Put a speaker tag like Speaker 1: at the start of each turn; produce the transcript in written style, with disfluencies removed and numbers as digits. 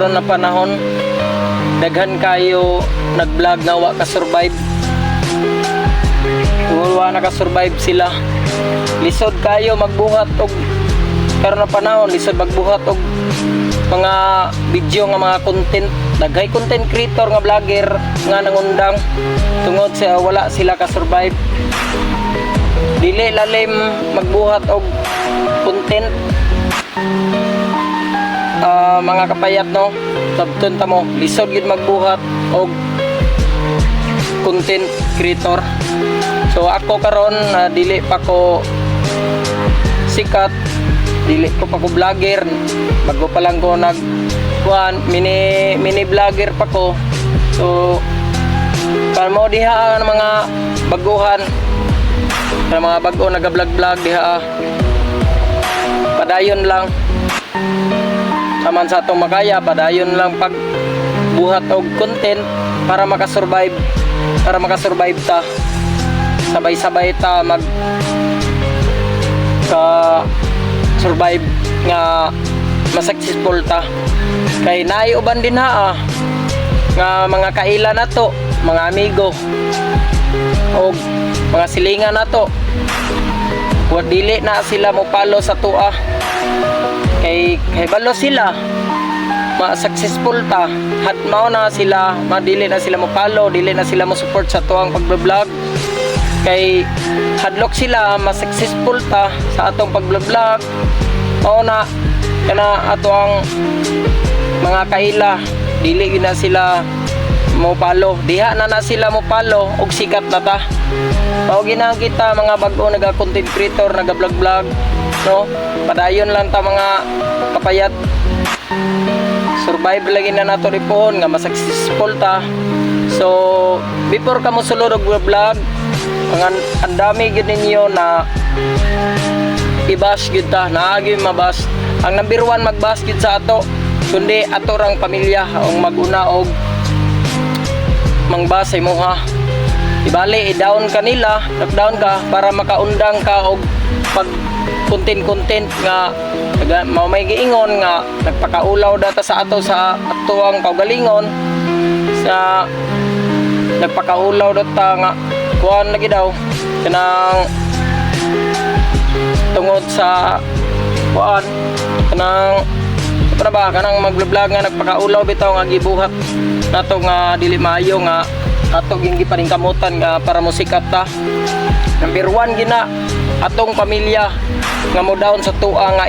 Speaker 1: karon na panahon daghan kayo nag-vlog nga wa ka survive. Wa naka-survive sila. Lisod kayo magbuhat og karon na panahon, lisod magbuhat og mga video nga mga content. Daghay content creator nga vlogger nga nangundang tungod sa wala sila ka-survive. Dili lalim magbuhat og content. Mga kapayat no, sabton ta mo lisod gid magbuhat og content creator. So ako karon dili pa ko sikat, dili ko pa ko vlogger, bago pa lang ko mini vlogger pa ko. So kamo diha ang mga baguhan, ang mga bago naga-vlog diha, padayon lang saman sa atong makaya, padayon lang pag buhat og content para makasurvive ta, sabay-sabay ta mag survive nga ma-successful ta. Kay naay uban din nga mga kaila nato, mga amigo o mga silingan nato, wa dili na sila mo palo sa tua. Kay balo sila ma-successful ta, hat mao na sila, madili na sila mo follow, dili na sila mo support sa tuang pagbe-vlog. Kay hadlok sila ma-successful ta sa atong pagbe-vlog, mao na kana ato ang mga kaila, dili na sila mo follow, diha na sila mo follow og sikat na ta. Mao ginang kita mga bag-o naga content creator, naga vlog no, padayon lang ta mga kapayat, survive lagi na nato ripon nga ma-successful ta. So before ka mo sulod og vlog, ang dami gid ninyo na i-bash gid ta, naagi mabas. Ang number 1 mag-bash gid sa ato, kundi ato rang pamilya ang maguna og mangbas sa imuha. Ibali i-down ka nila, knock-down ka para makaundang ka og pag content nga may giingon nga nagpakaulaw data sa ato sa atuang kaugalingon, sa nagpakaulaw data nga kuan lagi daw kanang tungod sa kuan kanang para ba kanang mag-vlog nga nagpakaulaw bitaw nga gibuhat nato nga dili maayo nga ato ging gipaningkamutan nga para musikat ta. Number 1 gina atong pamilya nga mo down sa tua nga